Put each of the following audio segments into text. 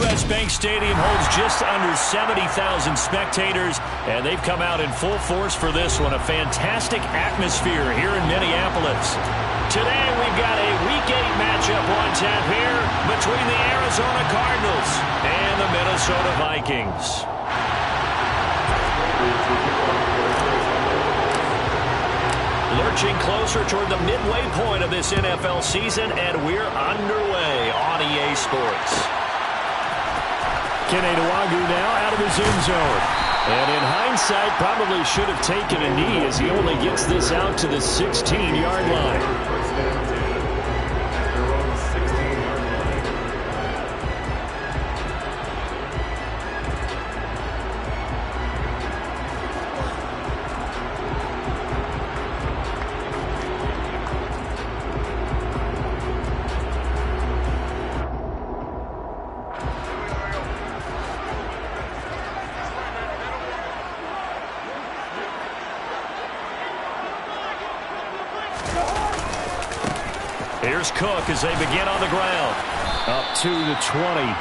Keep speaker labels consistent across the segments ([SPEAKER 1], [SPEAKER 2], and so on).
[SPEAKER 1] U.S. Bank Stadium holds just under 70,000 spectators, and they've come out in full force for this one. A fantastic atmosphere here in Minneapolis. Today we've got a Week 8 matchup on tap here between the Arizona Cardinals and the Minnesota Vikings. Lurching closer toward the midway point of this NFL season, and we're underway on EA Sports. Kene Nwangwu now out of his end zone. And in hindsight, probably should have taken a knee as he only gets this out to the 16-yard line. Here's Cook as they begin on the ground. Up to the 20.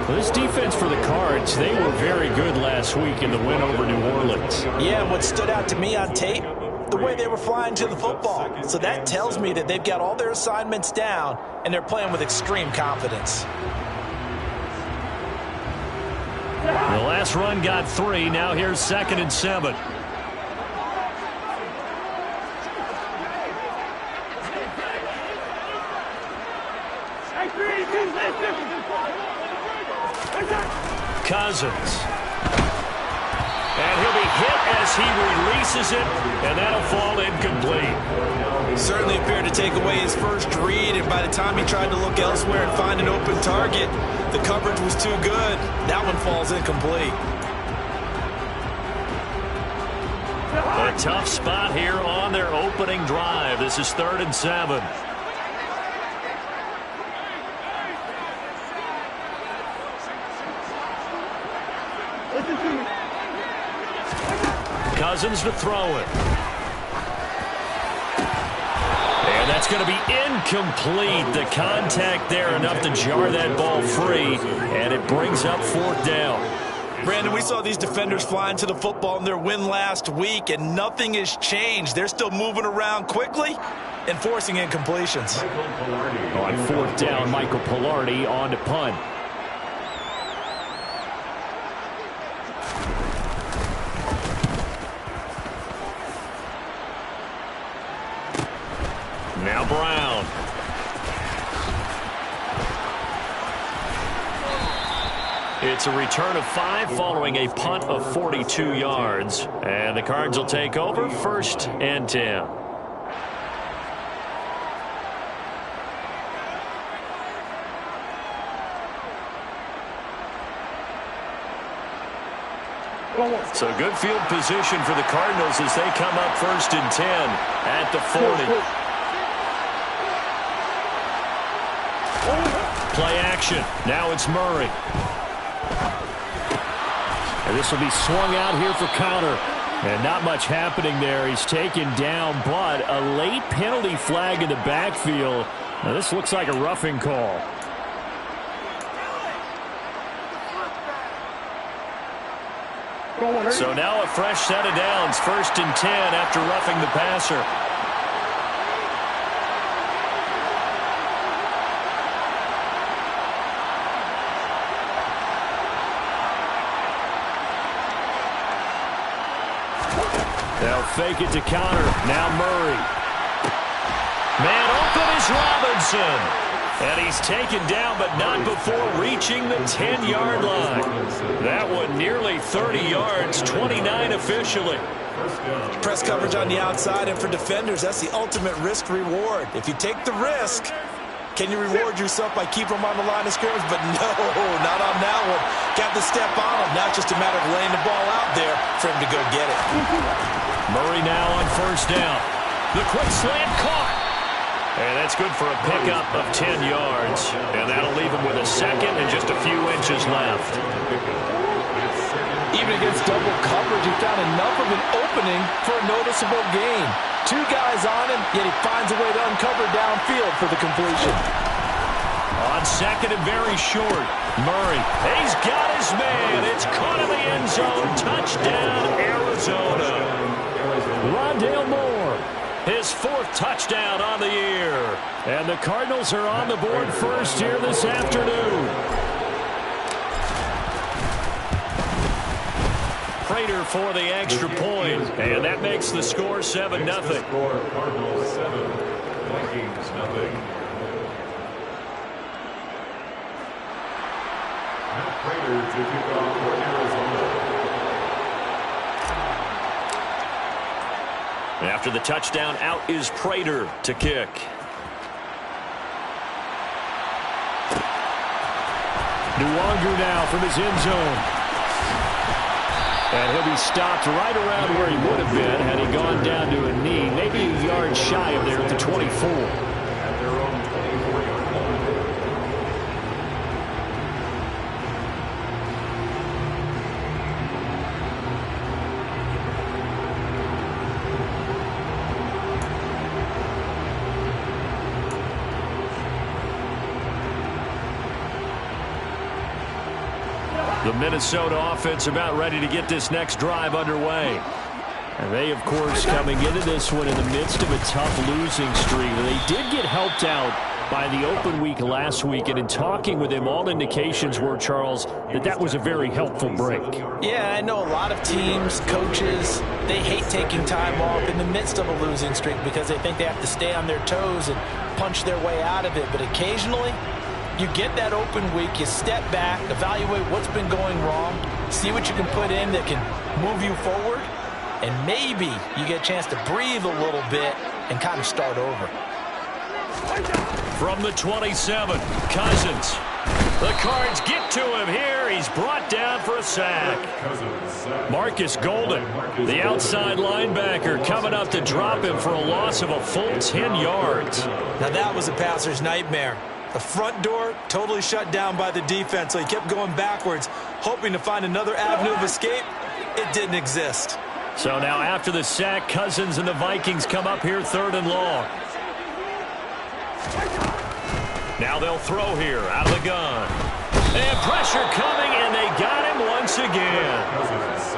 [SPEAKER 1] Well, this defense for the Cards, they were very good last week in the win over New Orleans.
[SPEAKER 2] Yeah, and what stood out to me on tape, the way they were flying to the football. So that tells me that they've got all their assignments down, and they're playing with extreme confidence.
[SPEAKER 1] The last run got 3. Now here's 2nd and 7. Cousins. And he'll be hit as he releases it, and that'll fall incomplete.
[SPEAKER 2] Certainly appeared to take away his first read, and by the time he tried to look elsewhere and find an open target, the coverage was too good. That one falls incomplete.
[SPEAKER 1] A tough spot here on their opening drive. This is 3rd and 7. Cousins to throw it. And that's going to be incomplete. The contact there enough to jar that ball free, and it brings up 4th down.
[SPEAKER 2] Brandon, we saw these defenders flying to the football in their win last week, and nothing has changed. They're still moving around quickly and forcing incompletions.
[SPEAKER 1] On 4th down, Michael Pilardi on to punt. Now Brown. It's a return of 5 following a punt of 42 yards. And the Cards will take over 1st and 10. So good field position for the Cardinals as they come up 1st and 10 at the 40. Play action. Now it's Murray. And this will be swung out here for counter. And not much happening there. He's taken down, but a late penalty flag in the backfield. Now this looks like a roughing call. So now a fresh set of downs. 1st and 10 after roughing the passer. They'll fake it to counter. Now Murray. Man open is Robinson. And he's taken down, but not before reaching the 10-yard line. That one nearly 30 yards, 29 officially.
[SPEAKER 2] Press coverage on the outside, and for defenders, that's the ultimate risk-reward. If you take the risk, can you reward yourself by keeping them on the line of scrimmage? But no, not on that one. Got to step on him. Now it's just a matter of laying the ball out there for him to go get it.
[SPEAKER 1] Murray now on 1st down. The quick slant caught. And that's good for a pickup of 10 yards. And that'll leave him with a 2nd and just a few inches left.
[SPEAKER 2] Even against double coverage, he found enough of an opening for a noticeable gain. 2 guys on him, yet he finds a way to uncover downfield for the completion.
[SPEAKER 1] On second and very short. Murray, he's got his man. It's caught in the end zone. Touchdown, Arizona. Rondale Moore, his 4th touchdown on the year. And the Cardinals are on the board first here this afternoon. Prater for the extra point, and that makes the score 7-0.
[SPEAKER 3] Cardinals 7, Vikings 0. Prater to kick off for Arizona.
[SPEAKER 1] After the touchdown, out is Prater to kick. Nuwanger now from his end zone. And he'll be stopped right around where he would have been had he gone down to a knee, maybe a yard shy of there at the 24.
[SPEAKER 3] At their own 24-yard line.
[SPEAKER 1] The Minnesota offense about ready to get this next drive underway. And they, of course, coming into this one in the midst of a tough losing streak. They did get helped out by the open week last week, and in talking with him, all indications were, Charles, that was a very helpful break.
[SPEAKER 2] Yeah, I know a lot of teams, coaches, they hate taking time off in the midst of a losing streak because they think they have to stay on their toes and punch their way out of it. But occasionally, you get that open week, you step back, evaluate what's been going wrong, see what you can put in that can move you forward, and maybe you get a chance to breathe a little bit and kind of start over.
[SPEAKER 1] From the 27, Cousins. The Cards get to him here. He's brought down for a sack. Marcus Golden, the outside linebacker, coming up to drop him for a loss of a full 10 yards.
[SPEAKER 2] Now that was a passer's nightmare. The front door totally shut down by the defense, so he kept going backwards, hoping to find another avenue of escape. It didn't exist.
[SPEAKER 1] So now after the sack, Cousins and the Vikings come up here 3rd and long. Now they'll throw here out of the gun. And pressure coming, and they got him once again.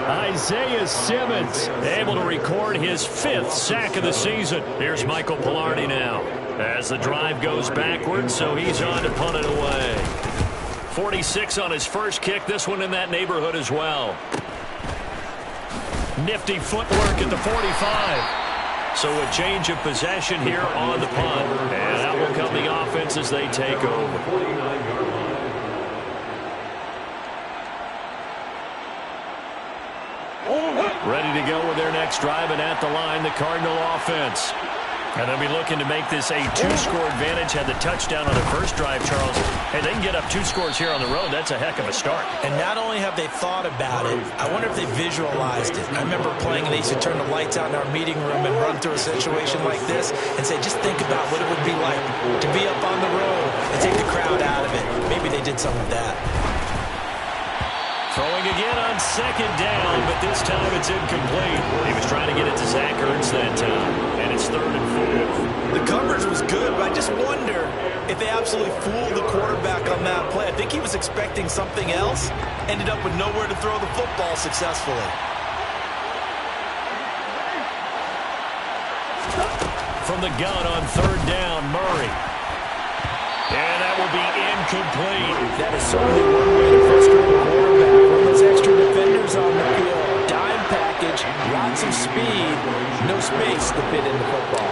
[SPEAKER 1] Isaiah Simmons able to record his 5th sack of the season. Here's Michael Pilardi now as the drive goes backwards, so he's on to punt it away. 46 on his first kick, this one in that neighborhood as well. Nifty footwork at the 45. So a change of possession here on the punt. And out will come the offense as they take over. Ready to go with their next drive, and at the line, the Cardinal offense. And they'll be looking to make this a 2-score advantage. Had the touchdown on the first drive, Charles. Hey, they can get up 2 scores here on the road. That's a heck of a start.
[SPEAKER 2] And not only have they thought about it, I wonder if they visualized it. I remember playing, and they used to turn the lights out in our meeting room and run through a situation like this and say, just think about what it would be like to be up on the road and take the crowd out of it. Maybe they did some of that.
[SPEAKER 1] Throwing again on 2nd down, but this time it's incomplete. He was trying to get it to Zach Ertz that time, and it's 3rd and 4.
[SPEAKER 2] The coverage was good, but I just wonder if they absolutely fooled the quarterback on that play. I think he was expecting something else, ended up with nowhere to throw the football successfully.
[SPEAKER 1] From the gun on 3rd down, Murray. And that will be incomplete.
[SPEAKER 2] That is certainly one way to frustrate a quarterback. When those extra defenders on the field, dime package, lots of speed, no space to fit in the football.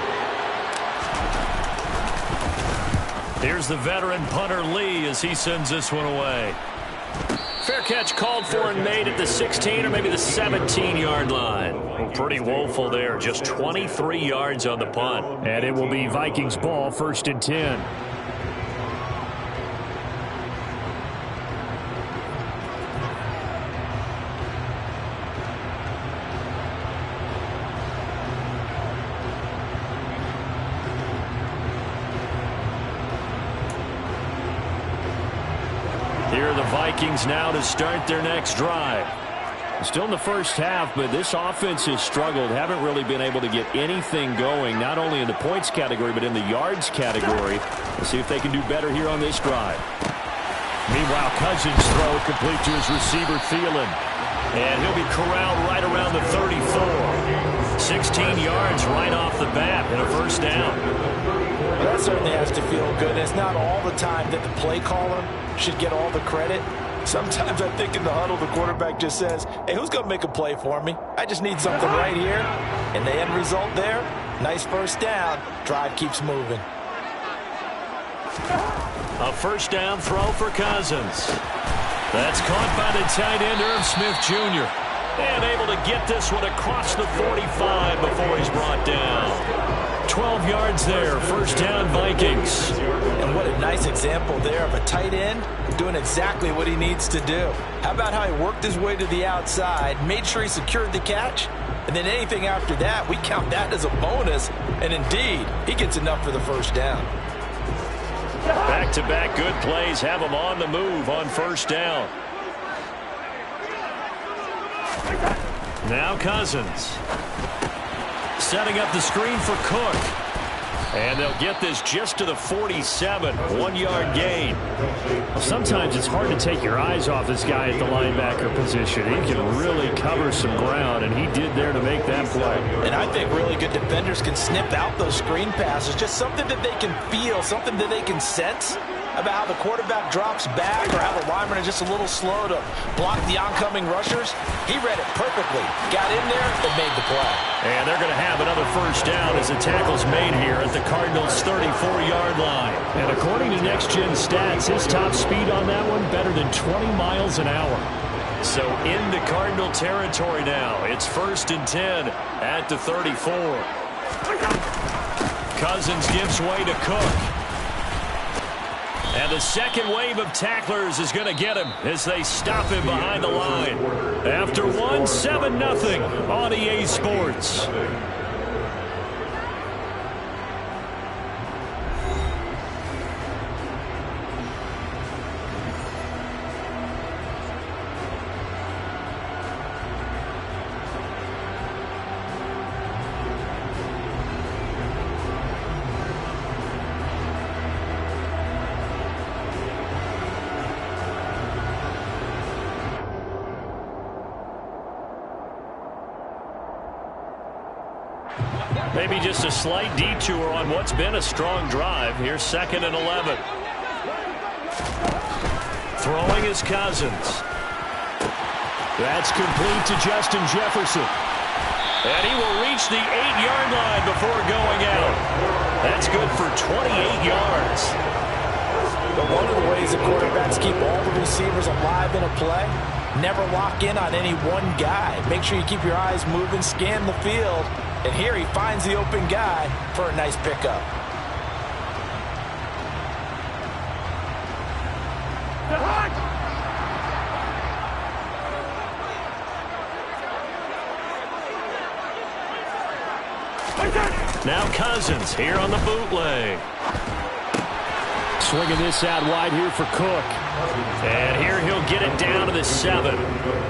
[SPEAKER 1] Here's the veteran punter Lee as he sends this one away. Fair catch called for and made at the 16 or maybe the 17-yard line. Well, pretty woeful there, just 23 yards on the punt. And it will be Vikings ball, 1st and 10. Here are the Vikings now to start their next drive. Still in the first half, but this offense has struggled. Haven't really been able to get anything going, not only in the points category, but in the yards category. Let's see if they can do better here on this drive. Meanwhile, Cousins' throw complete to his receiver, Thielen. And he'll be corralled right around the 34. 16 yards right off the bat and a first down.
[SPEAKER 2] Well, that certainly has to feel good. It's not all the time that the play caller should get all the credit. Sometimes I think in the huddle, the quarterback just says, hey, who's going to make a play for me? I just need something right here. And the end result there, nice first down. Drive keeps moving.
[SPEAKER 1] A first down throw for Cousins. That's caught by the tight end, Irv Smith Jr. And able to get this one across the 45 before he's brought down. 12 yards there, first down Vikings.
[SPEAKER 2] And what a nice example there of a tight end doing exactly what he needs to do. How about how he worked his way to the outside, made sure he secured the catch, and then anything after that, we count that as a bonus. And indeed, he gets enough for the first down.
[SPEAKER 1] Back-to-back good plays have him on the move on first down. Now Cousins. Setting up the screen for Cook. And they'll get this just to the 47. 1-yard gain. Well, sometimes it's hard to take your eyes off this guy at the linebacker position. He can really cover some ground, and he did there to make that play.
[SPEAKER 2] And I think really good defenders can snip out those screen passes. Just something that they can feel, something that they can sense about how the quarterback drops back or how the lineman is just a little slow to block the oncoming rushers. He read it perfectly, got in there, and made the play.
[SPEAKER 1] And they're going to have another first down as the tackle's made here at the Cardinals' 34-yard line. And according to Next Gen Stats, his top speed on that one better than 20 miles an hour. So into Cardinal territory now. It's 1st and 10 at the 34. Cousins gives way to Cook. And the second wave of tacklers is going to get him as they stop him behind the line. After one, 7-0 on EA Sports. Maybe just a slight detour on what's been a strong drive. Here's 2nd and 11. Throwing is Cousins. That's complete to Justin Jefferson. And he will reach the 8-yard line before going out. That's good for 28 yards.
[SPEAKER 2] But one of the ways the quarterbacks keep all the receivers alive in a play, never lock in on any one guy. Make sure you keep your eyes moving, scan the field. And here he finds the open guy for a nice pickup.
[SPEAKER 1] Now Cousins here on the bootleg. Swinging this out wide here for Cook. And here he'll get it down to the 7.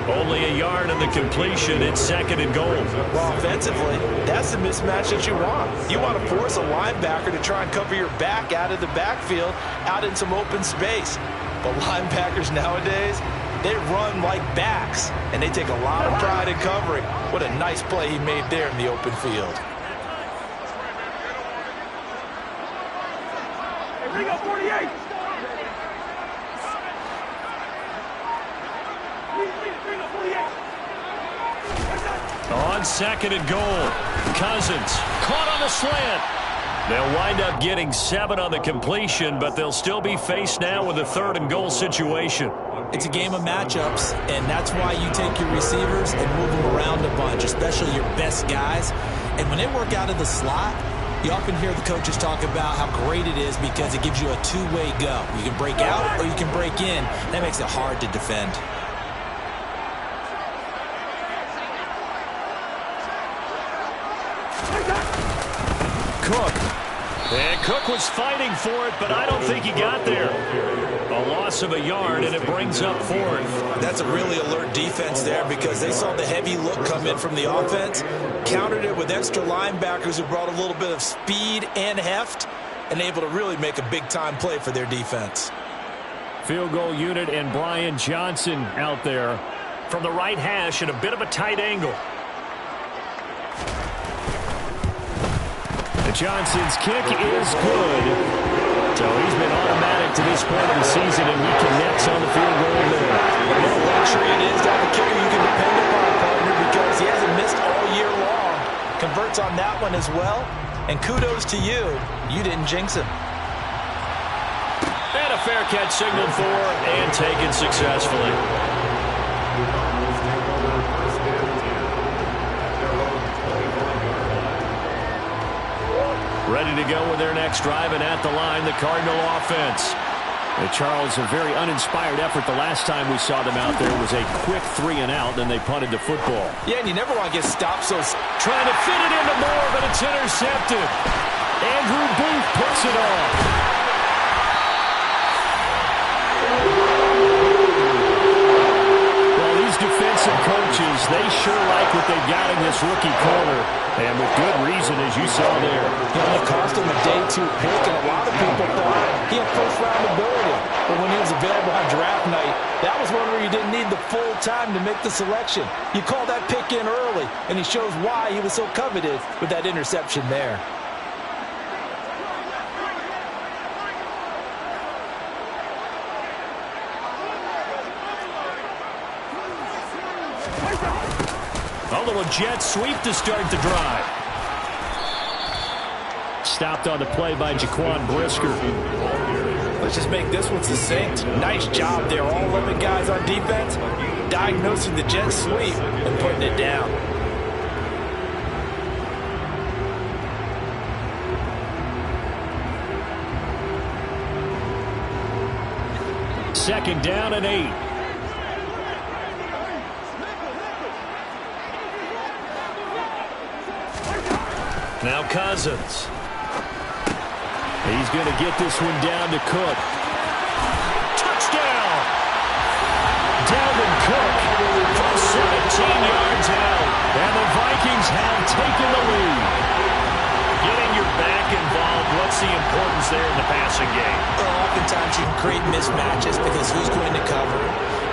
[SPEAKER 1] Only a yard in the completion. It's 2nd and goal.
[SPEAKER 2] Well, offensively, that's the mismatch that you want. You want to force a linebacker to try and cover your back out of the backfield, out in some open space. But linebackers nowadays, they run like backs, and they take a lot of pride in covering. What a nice play he made there in the open field.
[SPEAKER 4] Bring up 48.
[SPEAKER 1] On 2nd and goal, Cousins caught on the slant. They'll wind up getting 7 on the completion, but they'll still be faced now with a 3rd and goal situation.
[SPEAKER 5] It's a game of matchups, and that's why you take your receivers and move them around a bunch, especially your best guys. And when they work out of the slot, you often hear the coaches talk about how great it is because it gives you a two-way go. You can break out or you can break in. That makes it hard to defend.
[SPEAKER 1] Cook And Cook was fighting for it, but I don't think he got there. A loss of a yard, and it brings up fourth.
[SPEAKER 2] That's a really alert defense there because they saw the heavy look come in from the offense, countered it with extra linebackers who brought a little bit of speed and heft, and able to really make a big-time play for their defense.
[SPEAKER 1] Field goal unit and Brian Johnson out there from the right hash at a bit of a tight angle. And Johnson's kick is good. So he's been automatic to this point of the season, and he connects on the field goal there.
[SPEAKER 2] What a luxury it is to have a kicker you can depend upon, partner, because he hasn't missed all year long. Converts on that one as well. And kudos to you. You didn't jinx him.
[SPEAKER 1] And a fair catch signaled for and taken successfully. Ready to go with their next drive, and at the line, the Cardinal offense. And Charles, a very uninspired effort the last time we saw them out there was a quick 3-and-out, then they punted the football.
[SPEAKER 2] Yeah, and you never want to get stopped so...
[SPEAKER 1] Trying to fit it into Moore, but it's intercepted. Andrew Booth puts it off. Well, these defensive coaches, they sure like what they've got in this rookie corner. And with good reason, as you saw there.
[SPEAKER 2] It only cost him a day 2 pick, and a lot of people thought he had first-round ability. But when he was available on draft night, that was one where you didn't need the full time to make the selection. You call that pick in early, and he shows why he was so coveted with that interception there.
[SPEAKER 1] A little jet sweep to start the drive. Stopped on the play by Jaquan Brisker.
[SPEAKER 2] Let's just make this one succinct. Nice job there. All 11 guys on defense diagnosing the jet sweep and putting it down.
[SPEAKER 1] Second down and 8. Now Cousins. He's going to get this one down to Cook. Touchdown! Dalvin Cook from 17 yards out. And the Vikings have taken the lead. Getting your back involved, what's the importance there in the passing game?
[SPEAKER 2] Well, oftentimes you can create mismatches because who's going to cover?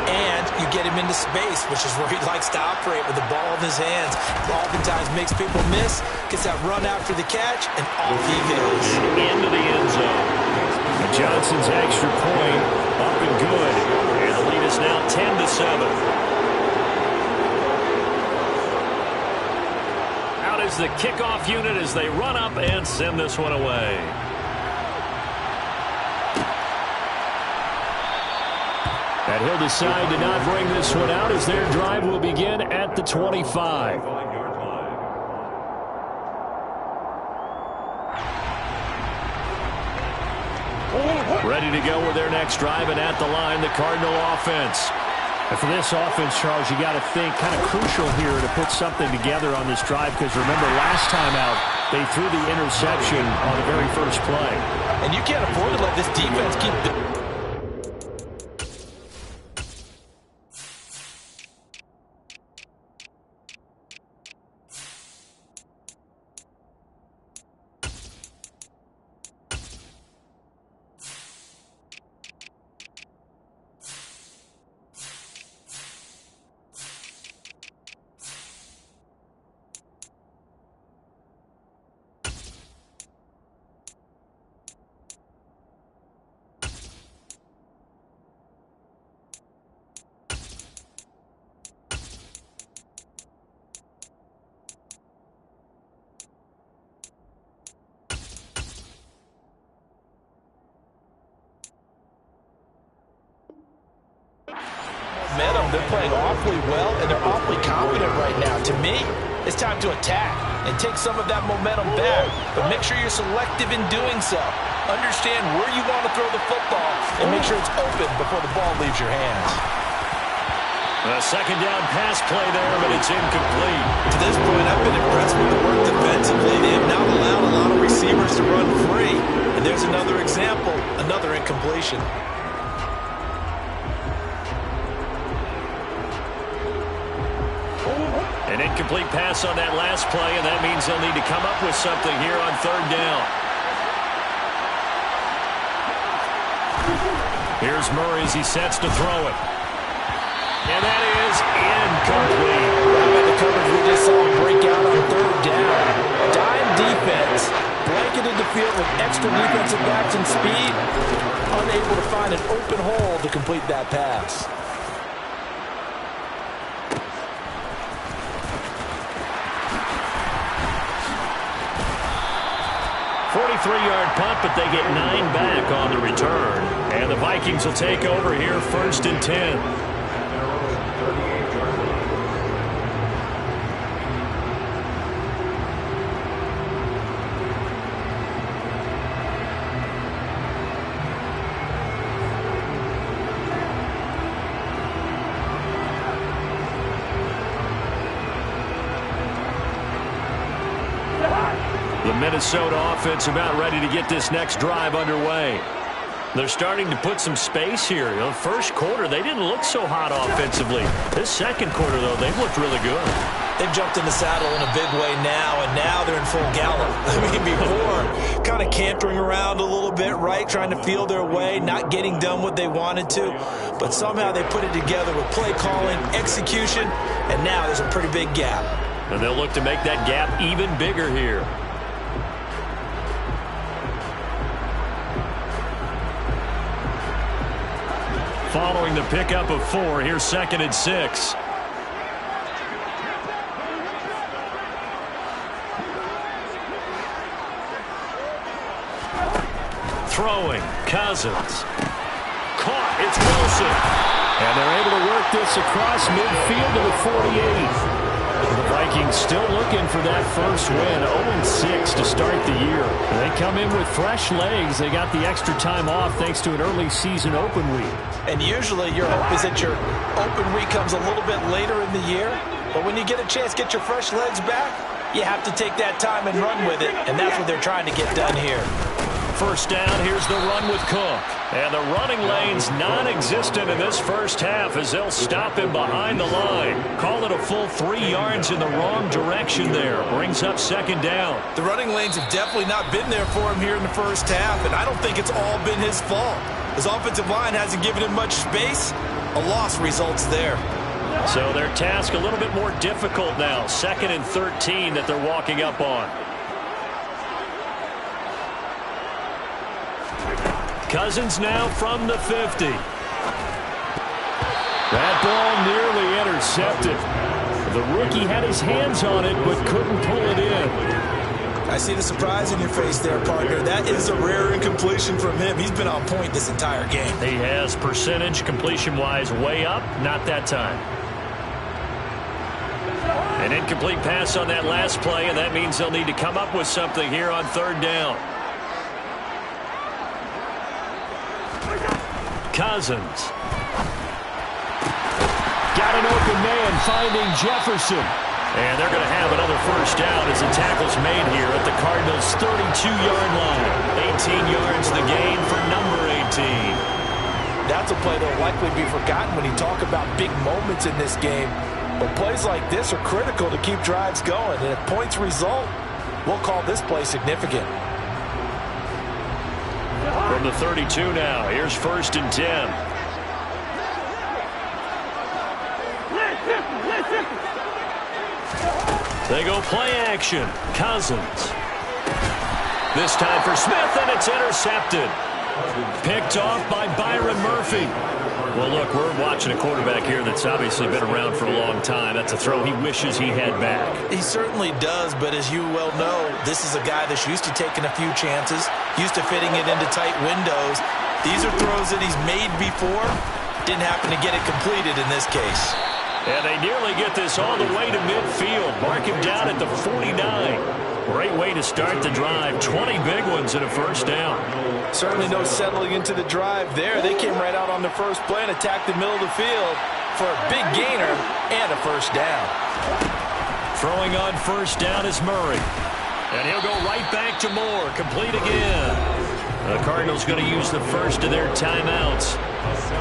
[SPEAKER 2] And you get him into space, which is where he likes to operate with the ball in his hands. Oftentimes makes people miss, gets that run after the catch, and off he goes.
[SPEAKER 1] Into the end zone. And Johnson's extra point up and good. And the lead is now 10-7. Out is the kickoff unit as they run up and send this one away. And he'll decide to not bring this one out as their drive will begin at the 25. Ready to go with their next drive, and at the line, the Cardinal offense. And for this offense, Charles, you got to think kind of crucial here to put something together on this drive because remember, last time out, they threw the interception on the very first play.
[SPEAKER 2] And you can't afford to let this defense keep... They're playing awfully well, and they're awfully confident right now. To me, it's time to attack and take some of that momentum back, but make sure you're selective in doing so. Understand where you want to throw the football and make sure it's open before the ball leaves your hands.
[SPEAKER 1] A second down pass play there, but it's incomplete.
[SPEAKER 2] To this point, I've been impressed with the work defensively. They have not allowed a lot of receivers to run free. another example, another incompletion.
[SPEAKER 1] An incomplete pass on that last play, and that means they'll need to come up with something here on third down. Here's Murray as he sets to throw it. And that is incomplete.
[SPEAKER 5] Right by the coverage, we just saw him break out on third down. Dime defense, blanketed the field with extra defensive backs and speed, unable to find an open hole to complete that pass.
[SPEAKER 1] 43-yard punt, but they get 9 back on the return. And the Vikings will take over here, 1st and 10. The Minnesota offense about ready to get this next drive underway. They're starting to put some space here. You know, first quarter, they didn't look so hot offensively. This second quarter, though, they've looked really good.
[SPEAKER 2] They've jumped in the saddle in a big way now, and now they're in full gallop. I mean, before, kind of cantering around a little bit, right, trying to feel their way, not getting done what they wanted to. But somehow they put it together with play calling, execution, and now there's a pretty big gap.
[SPEAKER 1] And they'll look to make that gap even bigger here. Following the pickup of 4, here's 2nd and 6. Throwing, Cousins. Caught, it's Wilson. And they're able to work this across midfield to the 48. The Vikings still looking for that first win, 0-6 to start the year. They come in with fresh legs. They got the extra time off thanks to an early season open week.
[SPEAKER 2] And usually your hope is that your open week comes a little bit later in the year. But when you get a chance to get your fresh legs back, you have to take that time and run with it. And that's what they're trying to get done here.
[SPEAKER 1] First down, here's the run with Cook. And the running lane's non-existent in this first half as they'll stop him behind the line. Call it a full 3 yards in the wrong direction there. Brings up 2nd down.
[SPEAKER 2] The running lanes have definitely not been there for him here in the first half, and I don't think it's all been his fault. His offensive line hasn't given him much space. A loss results there.
[SPEAKER 1] So their task a little bit more difficult now. 2nd and 13 that they're walking up on. Cousins now from the 50. That ball nearly intercepted. The rookie had his hands on it but couldn't pull it in.
[SPEAKER 2] I see the surprise in your face there, partner. That is a rare incompletion from him. He's been on point this entire game.
[SPEAKER 1] He has percentage completion-wise way up. Not that time. An incomplete pass on that last play, and that means they'll need to come up with something here on 3rd down. Cousins. Got an open man finding Jefferson. And they're going to have another first down as the tackle's made here at the Cardinals' 32-yard line. 18 yards the gain for number 18.
[SPEAKER 5] That's a play that will likely be forgotten when you talk about big moments in this game. But plays like this are critical to keep drives going. And if points result, we'll call this play significant.
[SPEAKER 1] From the 32 now, here's 1st and 10. They go play action. Cousins. This time for Smith, and it's intercepted. Picked off by Byron Murphy. Well, look, we're watching a quarterback here that's obviously been around for a long time. That's a throw he wishes he had back.
[SPEAKER 2] He certainly does, but as you well know, this is a guy that's used to taking a few chances, used to fitting it into tight windows. These are throws that he's made before. Didn't happen to get it completed in this case.
[SPEAKER 1] And they nearly get this all the way to midfield. Mark him down at the 49. Great way to start the drive. 20 big ones and a first down.
[SPEAKER 5] Certainly no settling into the drive there. They came right out on the first play and attacked the middle of the field for a big gainer and a first down.
[SPEAKER 1] Throwing on first down is Murray. And he'll go right back to Moore. Complete again. The Cardinals going to use the first of their timeouts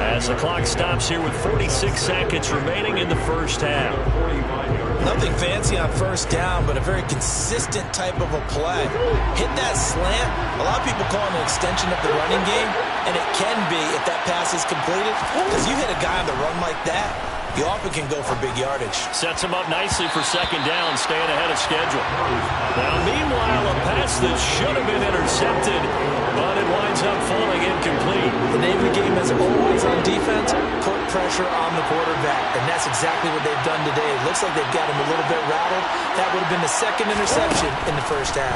[SPEAKER 1] as the clock stops here with 46 seconds remaining in the first half.
[SPEAKER 2] Nothing fancy on first down, but a very consistent type of a play. Hit that slant. A lot of people call it an extension of the running game, and it can be if that pass is completed, because you hit a guy on the run like that, you often can go for big yardage.
[SPEAKER 1] Sets him up nicely for second down, staying ahead of schedule. Now, meanwhile, a pass that should have been intercepted, but it winds up falling incomplete.
[SPEAKER 2] The name of the game is always on defense, put pressure on the quarterback, and that's exactly what they've done today. It looks like they've got him a little bit rattled. That would have been the second interception in the first half.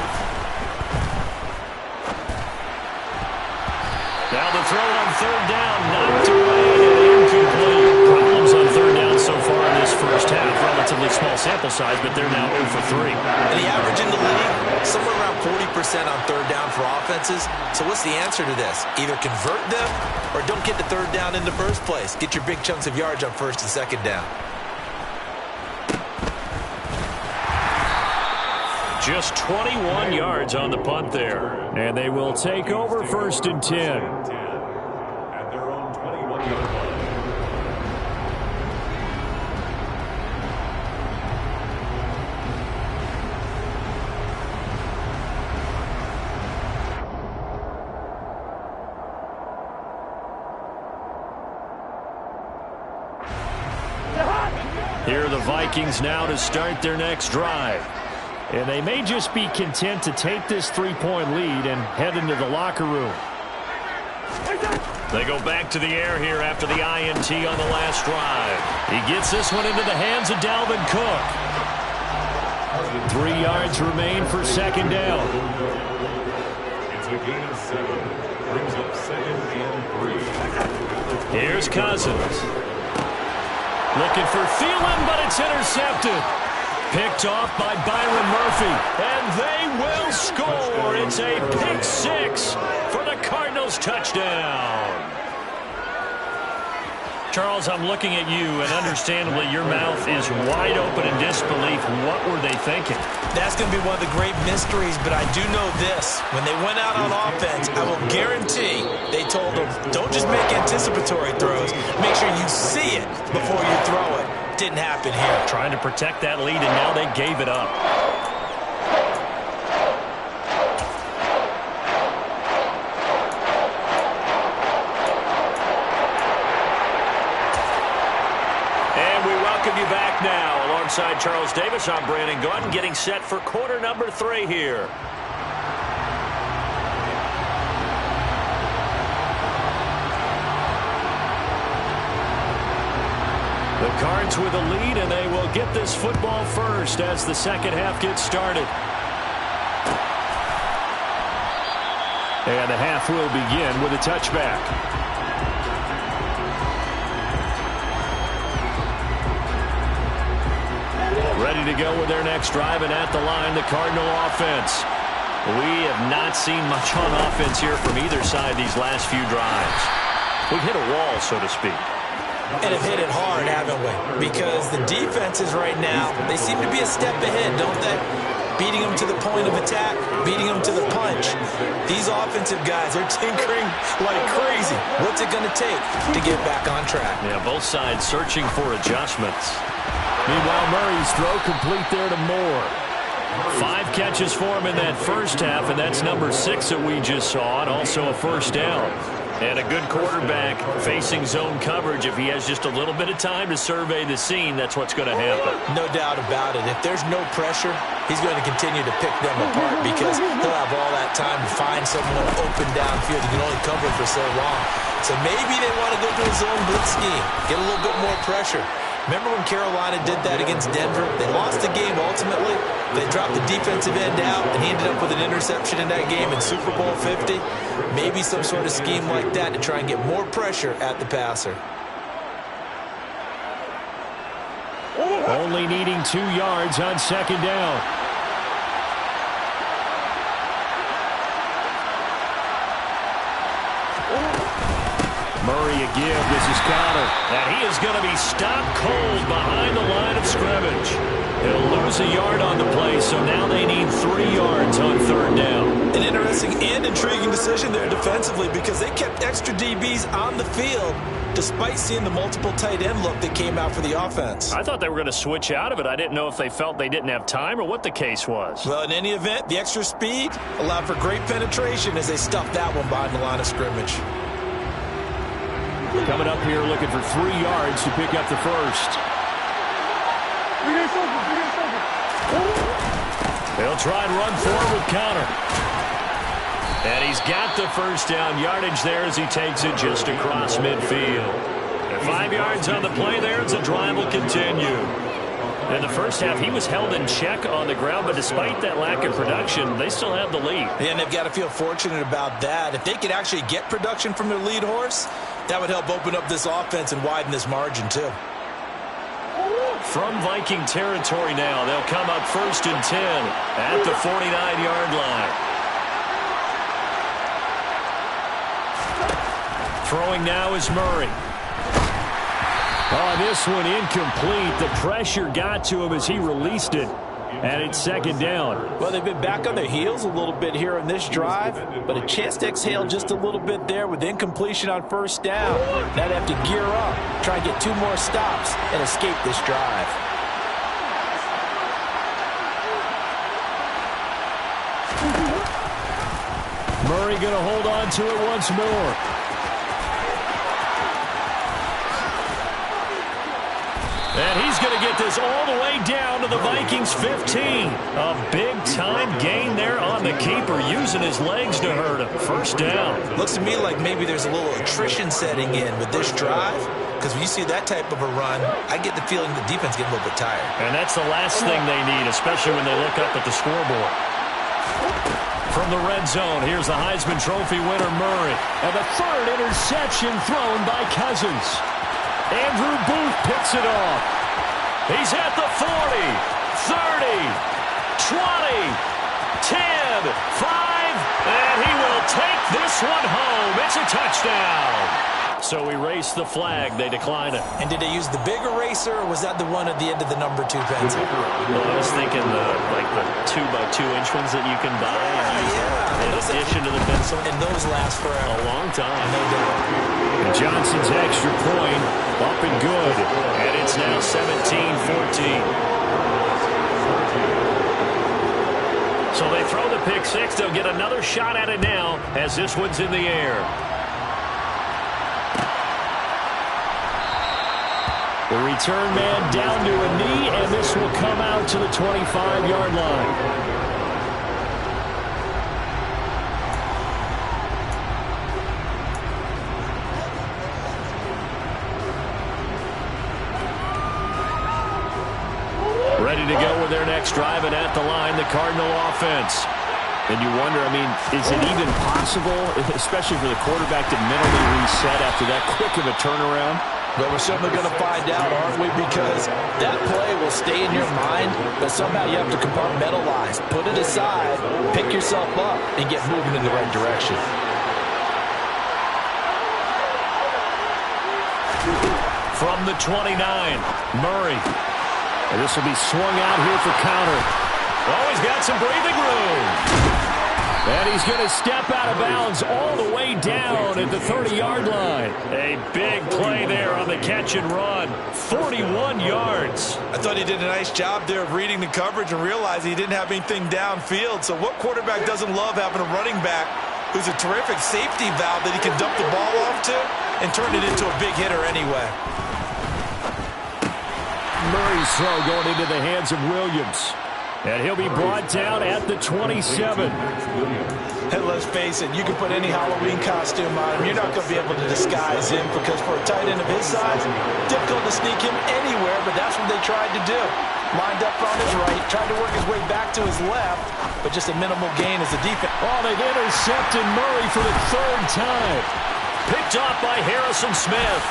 [SPEAKER 1] Now the throw on third down, knocked away and incomplete. Problems on third down so far in this first half. Relatively small sample size, but they're now 0 for 3.
[SPEAKER 2] And the average in the league, somewhere around 40% on third down for offenses. So what's the answer to this? Either convert them or don't get the third down in the first place. Get your big chunks of yards on first and second down.
[SPEAKER 1] Just 21 yards on the punt there. And they will take over first and 10.
[SPEAKER 3] At their own 21-yard line.
[SPEAKER 1] Here are the Vikings now to start their next drive. And they may just be content to take this 3-point lead and head into the locker room. They go back to the air here after the INT on the last drive. He gets this one into the hands of Dalvin Cook. 3 yards remain for second down.
[SPEAKER 3] It's a gain of 7. Brings up second and 3.
[SPEAKER 1] Here's Cousins. Looking for Thielen, but it's intercepted. Picked off by Byron Murphy, and they will score. It's a pick 6 for the Cardinals touchdown. Charles, I'm looking at you, and understandably your mouth is wide open in disbelief. What were they thinking?
[SPEAKER 2] That's going to be one of the great mysteries, but I do know this. When they went out on offense, I will guarantee they told them, don't just make anticipatory throws. Make sure you see it before you throw it. Didn't happen here.
[SPEAKER 1] Trying to protect that lead, and now they gave it up. And we welcome you back now. Alongside Charles Davis, I'm Brandon Gordon, getting set for quarter number 3 here. The Cards with a lead, and they will get this football first as the second half gets started. And the half will begin with a touchback. Ready to go with their next drive, and at the line, the Cardinal offense. We have not seen much on offense here from either side these last few drives. We've hit a wall, so to speak.
[SPEAKER 2] And have hit it hard, haven't we? Because the defenses right now, they seem to be a step ahead, don't they? Beating them to the point of attack, beating them to the punch. These offensive guys are tinkering like crazy. What's it going to take to get back on track?
[SPEAKER 1] Yeah, both sides searching for adjustments. Meanwhile, Murray's throw complete there to Moore. 5 catches for him in that first half, and that's number 6 that we just saw, and also a first down. And a good quarterback facing zone coverage. If he has just a little bit of time to survey the scene, that's what's going to happen.
[SPEAKER 2] No doubt about it. If there's no pressure, he's going to continue to pick them apart because he'll have all that time to find someone open downfield. He can only cover for so long. So maybe they want to go to a zone blitz scheme, get a little bit more pressure. Remember when Carolina did that against Denver? They lost the game ultimately. They dropped the defensive end out, and he ended up with an interception in that game in Super Bowl 50. Maybe some sort of scheme like that to try and get more pressure at the passer.
[SPEAKER 1] Only needing 2 yards on second down. Murray a give. This is Connor. And he is going to be stopped cold behind the line of scrimmage. He'll lose a yard on the play, so now they need 3 yards on 3rd down.
[SPEAKER 2] An interesting and intriguing decision there defensively because they kept extra DBs on the field despite seeing the multiple tight end look that came out for the offense.
[SPEAKER 1] I thought they were going to switch out of it. I didn't know if they felt they didn't have time or what the case was.
[SPEAKER 2] Well, in any event, the extra speed allowed for great penetration as they stuffed that one behind the line of scrimmage.
[SPEAKER 1] Coming up here looking for 3 yards to pick up the first. They'll try and run forward with counter. And he's got the first down yardage there as he takes it just across midfield. And 5 yards on the play there as the drive will continue. In the first half, he was held in check on the ground, but despite that lack of production, they still have the lead.
[SPEAKER 2] And they've got to feel fortunate about that. If they could actually get production from their lead horse, that would help open up this offense and widen this margin too.
[SPEAKER 1] From Viking territory now, they'll come up 1st and 10 at the 49-yard line. Throwing now is Murray. Oh, this one incomplete. The pressure got to him as he released it. And it's 2nd down.
[SPEAKER 5] Well, they've been back on their heels a little bit here in this drive, but a chance to exhale just a little bit there with incompletion on 1st down. Now they have to gear up, try and get 2 more stops, and escape this drive.
[SPEAKER 1] Murray going to hold on to it once more. And he's going to get this all the way down to the Vikings 15. A big-time gain there on the keeper, using his legs to hurt him. 1st down.
[SPEAKER 2] Looks to me like maybe there's a little attrition setting in with this drive, because when you see that type of a run, I get the feeling the defense getting a little bit tired.
[SPEAKER 1] And that's the last thing they need, especially when they look up at the scoreboard. From the red zone, here's the Heisman Trophy winner, Murray. And the 3rd interception thrown by Cousins. Andrew Booth picks it off. He's at the 40, 30, 20, 10, 5, and he will take this one home. It's a touchdown. So we race the flag. They decline it.
[SPEAKER 2] And did they use the big eraser, or was that the one at the end of the number 2 pencil?
[SPEAKER 1] Well, I was thinking the 2x2-inch ones that you can buy in addition to the pencil.
[SPEAKER 2] And those last for
[SPEAKER 1] a long time.
[SPEAKER 2] No doubt.
[SPEAKER 1] And Johnson's extra point up and good. And it's now 17-14. So they throw the pick 6. They'll get another shot at it now as this one's in the air. The return man down to a knee, and this will come out to the 25-yard line. Ready to go with their next drive, and at the line, the Cardinal offense. And you wonder, I mean, is it even possible, especially for the quarterback, to mentally reset after that quick of a turnaround?
[SPEAKER 5] Well, we're certainly going to find out, aren't we? Because that play will stay in your mind, but somehow you have to compartmentalize. Put it aside, pick yourself up, and get moving in the right direction.
[SPEAKER 1] From the 29, Murray. And this will be swung out here for counter. Oh, he's got some breathing room. And he's going to step out of bounds all the way down at the 30-yard line. A big play there on the catch and run. 41 yards.
[SPEAKER 2] I thought he did a nice job there of reading the coverage and realizing he didn't have anything downfield. So what quarterback doesn't love having a running back who's a terrific safety valve that he can dump the ball off to and turn it into a big hitter anyway?
[SPEAKER 1] Murray's throw going into the hands of Williams. And he'll be brought down at the 27.
[SPEAKER 2] And let's face it, you can put any Halloween costume on him. You're not going to be able to disguise him because for a tight end of his size, difficult to sneak him anywhere, but that's what they tried to do. Lined up on his right, tried to work his way back to his left, but just a minimal gain as a defense.
[SPEAKER 1] Oh, they've intercepted Murray for the 3rd time. Picked off by Harrison Smith.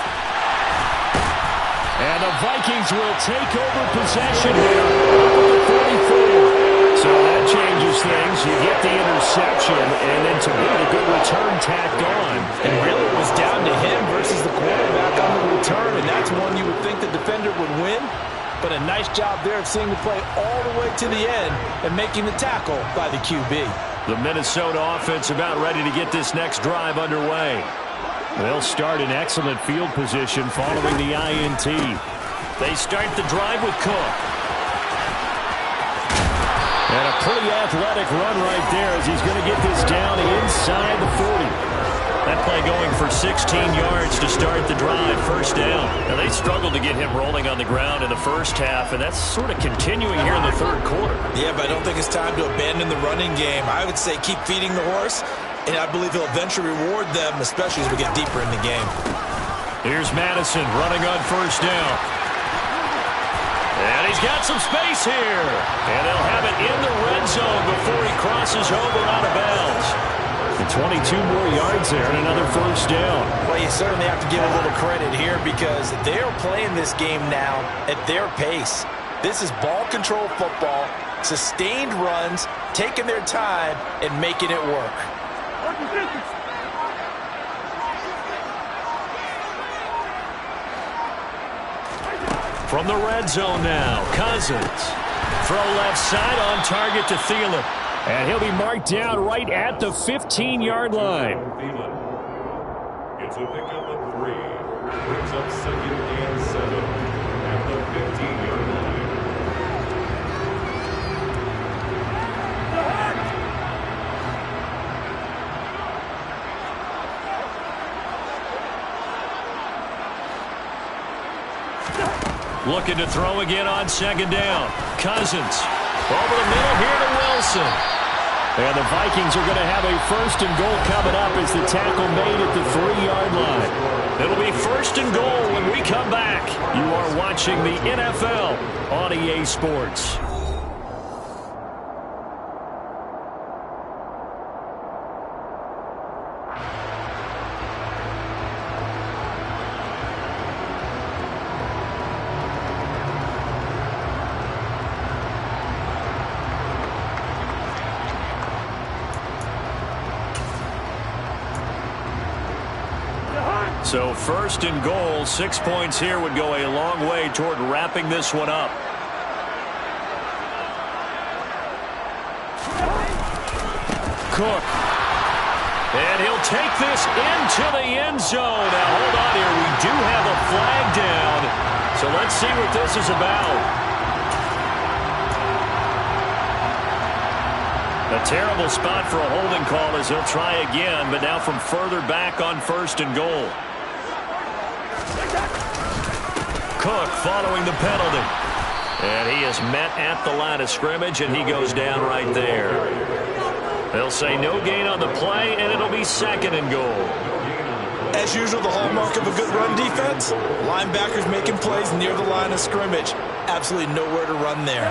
[SPEAKER 1] And the Vikings will take over possession here at the 44. So that changes things. You get the interception, and then to boot, a good return tacked on.
[SPEAKER 5] And really it was down to him versus the quarterback on the return, and that's one you would think the defender would win.
[SPEAKER 2] But a nice job there of seeing the play all the way to the end and making the tackle by the QB.
[SPEAKER 1] The Minnesota offense about ready to get this next drive underway. They'll start in excellent field position following the INT. They start the drive with Cook. And a pretty athletic run right there as he's going to get this down inside the 40. That play going for 16 yards to start the drive, first down. Now, they struggled to get him rolling on the ground in the first half, and that's sort of continuing here in the third quarter.
[SPEAKER 2] Yeah, but I don't think it's time to abandon the running game. I would say keep feeding the horse, and I believe he'll eventually reward them, especially as we get deeper in the game.
[SPEAKER 1] Here's Madison running on first down. And he's got some space here. And they'll have it in the red zone before he crosses over out of bounds. And 22 more yards there and another first down.
[SPEAKER 2] Well, you certainly have to give a little credit here because they're playing this game now at their pace. This is ball control football, sustained runs, taking their time, and making it work.
[SPEAKER 1] From the red zone now, Cousins. Throw left side on target to Thielen. And he'll be marked down right at the 15-yard line.
[SPEAKER 3] It's a pickup of 3. Brings up 2nd and 7 at the 15-yard line.
[SPEAKER 1] Looking to throw again on second down. Cousins over the middle here to Wilson. And the Vikings are going to have a first and goal coming up as the tackle made at the 3-yard line. It'll be first and goal when we come back. You are watching the NFL on EA Sports. So first and goal, 6 points here would go a long way toward wrapping this one up. Cook. And he'll take this into the end zone. Now hold on here. We do have a flag down. So let's see what this is about. A terrible spot for a holding call as he'll try again, but now from further back on first and goal. Cook following the penalty. And he is met at the line of scrimmage, and he goes down right there. They'll say no gain on the play, and it'll be second and goal.
[SPEAKER 2] As usual, the hallmark of a good run defense, linebackers making plays near the line of scrimmage. Absolutely nowhere to run there.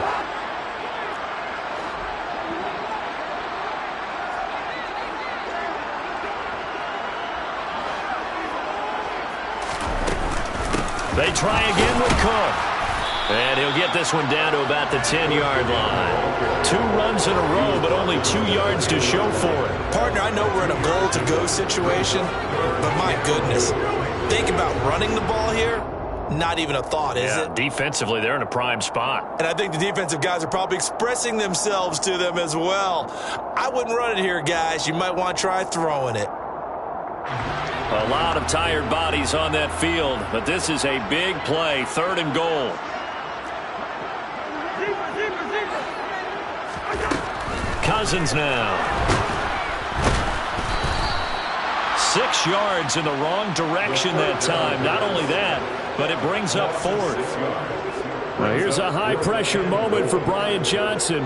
[SPEAKER 1] They try again with Cook. And he'll get this one down to about the 10-yard line. 2 runs in a row, but only 2 yards to show for it.
[SPEAKER 2] Partner, I know we're in a goal-to-go situation, but my goodness. Think about running the ball here. Not even a thought, is it?
[SPEAKER 1] Defensively, they're in a prime spot.
[SPEAKER 2] And I think the defensive guys are probably expressing themselves to them as well. I wouldn't run it here, guys. You might want to try throwing it.
[SPEAKER 1] A lot of tired bodies on that field, but this is a big play, third and goal. Cousins now. 6 yards in the wrong direction that time. Not only that, but it brings up fourth. Now here's a high-pressure moment for Brian Johnson.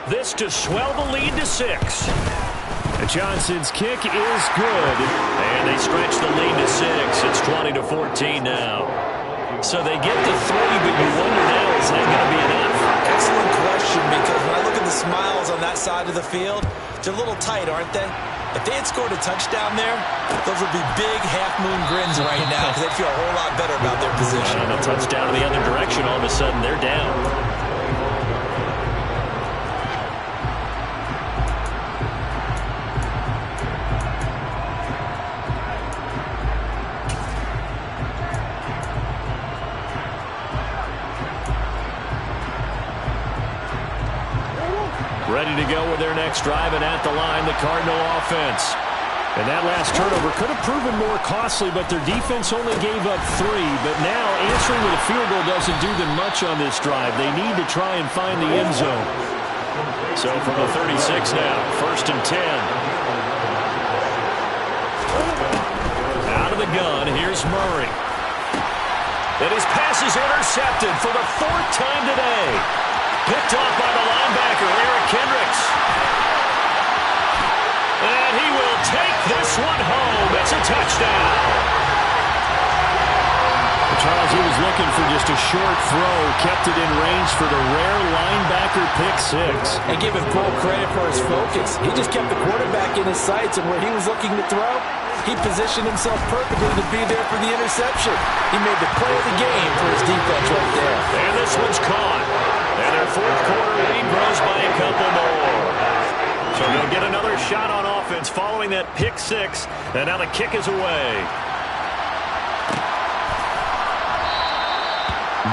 [SPEAKER 1] This to swell the lead to 6. Johnson's kick is good, and they stretch the lead to 6. It's 20-14 now. So they get to 3, but you wonder now, is that going to be enough?
[SPEAKER 2] Excellent question, because when I look at the smiles on that side of the field, they're a little tight, aren't they? If they had scored a touchdown there, those would be big half-moon grins right now because they'd feel a whole lot better about their position.
[SPEAKER 1] And a touchdown in the other direction, all of a sudden they're down. next drive, and at the line, the Cardinal offense. And that last turnover could have proven more costly, but their defense only gave up 3. But now answering with a field goal doesn't do them much on this drive. They need to try and find the end zone. So from the 36 now, 1st and 10. Out of the gun, here's Murray. And his pass is intercepted for the 4th time today. Picked off by the linebacker, Eric Kendricks. And he will take this one home. It's a touchdown. Charles, he was looking for just a short throw, kept it in range for the rare linebacker pick 6.
[SPEAKER 5] And give him full credit for his focus. He just kept the quarterback in his sights, and where he was looking to throw, he positioned himself perfectly to be there for the interception. He made the play of the game for his defense right there.
[SPEAKER 1] And this one's caught. And their 4th quarter lead grows by a couple more. So they'll get another shot on offense following that pick 6. And now the kick is away.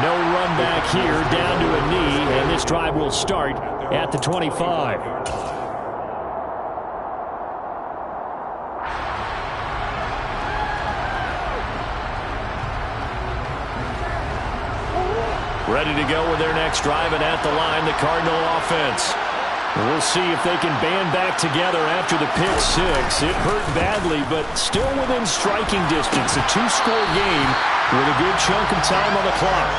[SPEAKER 1] No run back here, down to a knee, and this drive will start at the 25. Ready to go with their next drive, and at the line, the Cardinal offense. We'll see if they can band back together after the pick 6. It hurt badly, but still within striking distance. A 2-score game with a good chunk of time on the clock.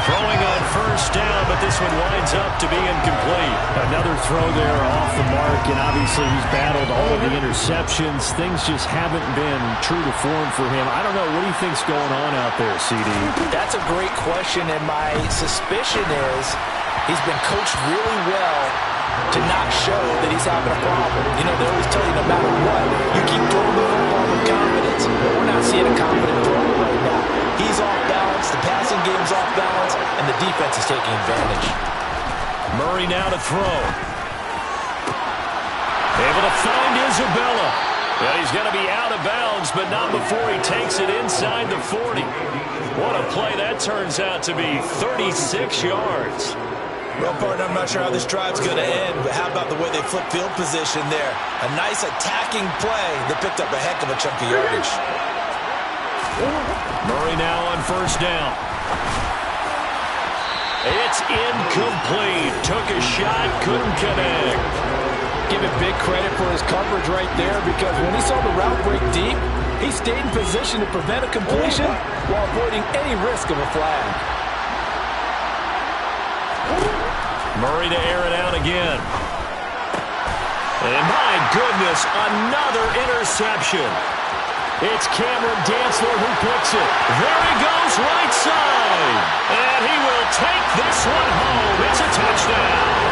[SPEAKER 1] Throwing on 1st down, but this one winds up to be incomplete. Another throw there off the mark, and obviously he's battled all of the interceptions. Things just haven't been true to form for him. I don't know. What do you think's going on out there, CD?
[SPEAKER 5] That's a great question, and my suspicion is he's been coached really well to not show that he's having a problem. You know, they always tell you no matter what, you keep throwing the football with confidence. But we're not seeing a confident thrower right now. He's off balance, the passing game's off balance, and the defense is taking advantage.
[SPEAKER 1] Murray now to throw. Able to find Isabella. Well, he's going to be out of bounds, but not before he takes it inside the 40. What a play that turns out to be, 36 yards.
[SPEAKER 2] Well, partner, I'm not sure how this drive's going to end, but how about the way they flip field position there? A nice attacking play that picked up a heck of a chunk of yardage.
[SPEAKER 1] Murray now on 1st down. It's incomplete. Took a shot, couldn't connect.
[SPEAKER 5] Give him big credit for his coverage right there, because when he saw the route break deep, he stayed in position to prevent a completion while avoiding any risk of a flag.
[SPEAKER 1] Murray to air it out again. And my goodness, another interception. It's Cameron Dantzler who picks it. There he goes, right side. And he will take this one home. It's a touchdown.